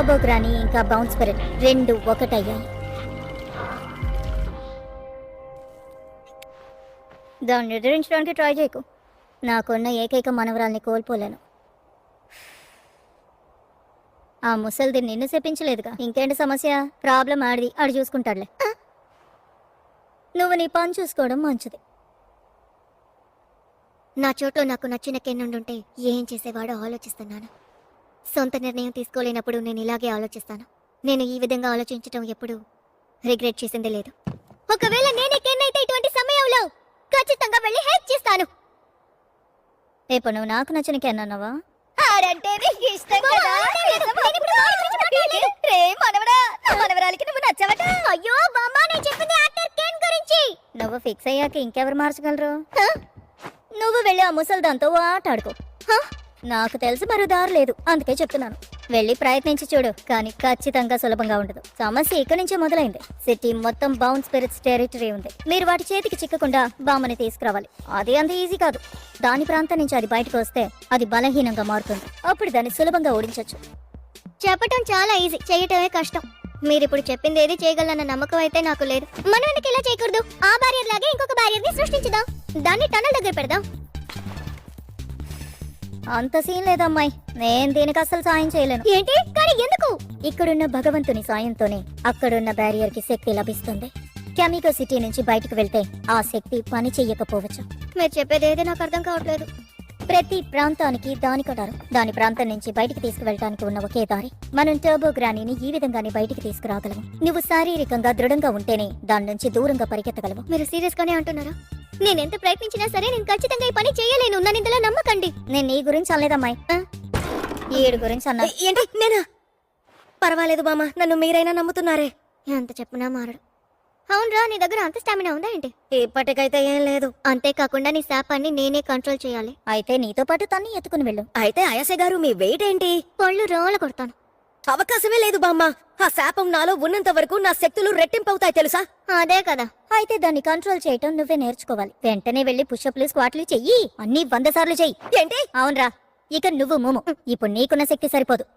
Turbo granny ఇంకా bounce spirit రెండు ఒకటయ్యాయి. దాన్ని ఎదిరించడానికి ట్రై చేయకు. నాకున్న ఏకైక మనవరాల్ని కోల్పోలేను. ఆ ముసలిది నిన్ను చెప్పించలేదుగా, ఇంకేంటి సమస్య? ప్రాబ్లం ఆడిది, ఆడు చూసుకుంటాడులే. నువ్వు నీ పని చూసుకోవడం మంచిది. నా చోట్లో నాకు నచ్చిన కెన్నుండుంటే ఏం చేసేవాడో ఆలోచిస్తున్నాను. సొంత నిర్ణయం తీసుకోలేనప్పుడు నేను ఇలాగే ఆలోచిస్తాను. నేను ఈ విధంగా ఆలోచించటం ఎప్పుడు రిగ్రెట్ చేసిందే లేదు. ఒకవేళ నేనే కెన్నైతే ఇటువంటి సమయంలో ఖచ్చితంగా వెళ్ళి హెల్ప్ చేస్తాను. ఇప్పుడు నువ్వు నాకు నచ్చిన కెన్నావా? ఆడంటే నీకు ఇష్టం కదా. రే మనవడా, నా మనవరాలికి నువ్వు నచ్చవట. అయ్యో బామ్మ, నేను చెప్పింది యాక్టర్ కెన్ గురించి. నువ్వు ఫిక్స్ అయ్యాక ఇంకెవరు మార్చగలరు? నువ్వు వెళ్ళి ఆ ముసలి దాంతో ఆట ఆడుకో. నాకు తెలిసి మరో దారి లేదు, అందుకే చెప్తున్నాను. వెళ్ళి ప్రయత్నించి చూడు, కానీ ఖచ్చితంగా సులభంగా ఉండదు. సమస్య ఇక్కడి నుంచే మొదలైంది. సిటీ మొత్తం బౌన్స్ స్పిరిట్స్ టెరిటరీ ఉంది. మీరు వాటి చేతికి చిక్కకుండా బామ్మని తీసుకురావాలి. అది అంత ఈజీ కాదు. దాని ప్రాంతం నుంచి అది బయటకు వస్తే అది బలహీనంగా మారుతుంది. అప్పుడు దాన్ని సులభంగా ఓడించవచ్చు. చెప్పటం చాలా ఈజీ, చేయటమే కష్టం. మీరిప్పుడు చెప్పింది ఏది చేయగలన్న నమ్మకం అయితే నాకు లేదు. మనం ఎందుకు ఇలా చేయకూడదు? ఆ బ్యారియర్ లాగే ఇంకొక బ్యారియర్ ని సృష్టించుదాం. దాన్ని టనల్ దగ్గర పెడదాం. అంత సీన్ లేదమ్మాయి, నేను దీనికి అస్సలు సాయం చేయలేను. ఏంటి? కానీ ఎందుకు? ఇక్కడున్న భగవంతుని సాయంతోనే అక్కడున్న బ్యారియర్ కి శక్తి లభిస్తుంది. కెమికో సిటీ నుంచి బయటకు వెళ్తే ఆ శక్తి పని చెయ్యకపోవచ్చు. మీరు చెప్పేది ఏది నాకు అర్థం కావట్లేదు. ప్రతి ప్రాంతానికి దానికంటారు. దాని ప్రాంతం నుంచి బయటికి తీసుకువెళ్ళటానికి ఉన్న ఒకే దారి. మనం టర్బో గ్రానీని ఈ విధంగానే బయటికి తీసుకురాగలము. నువ్వు శారీరకంగా దృఢంగా ఉంటేనే దాని నుంచి దూరంగా పరిగెత్తగలవు. మీరు సీరియస్ గానే అంటున్నారా? నేను ఎంత ప్రయత్నించినా సరే నేను ఖచ్చితంగా ఈ పని చేయలేను. నన్ను ఇందులో నమ్మకండి. నేను నీ గురించి అనలేదమ్మాయి, ఈడు గురించి అన్నా. ఏంటి? నేనా? పర్వాలేదు బామ్మ, నన్ను మీరైనా నమ్ముతున్నారే. ఎంత చెప్పినా మారడు. అవునరా, నీ దగ్గర అంత స్టామినా ఉందా ఏంటి? ఇప్పటికైతే ఏం లేదు. అంతేకాకుండా నీ శాపాన్ని నేనే కంట్రోల్ చేయాలి. అయితే నీతో పాటు తన్ని ఎత్తుకుని వెళ్ళు. అయితే అయాసే గారు, మీ వెయిట్ ఏంటి? పళ్ళు రోల కొడతాను. అవకాశమే లేదు బామ్మ. ఆ శాపం నాలో ఉన్నంత వరకు నా శక్తులు రెట్టింపవుతాయి తెలుసా? అదే కదా. అయితే దాన్ని కంట్రోల్ చేయటం నువ్వే నేర్చుకోవాలి. వెంటనే వెళ్లి పుషప్లు స్క్వాట్లు చెయ్యి. అన్ని 100 సార్లు చెయ్యి. ఏంటి? అవునరా, ఇక నువ్వు మూము. ఇప్పుడు నీకున్న శక్తి సరిపోదు.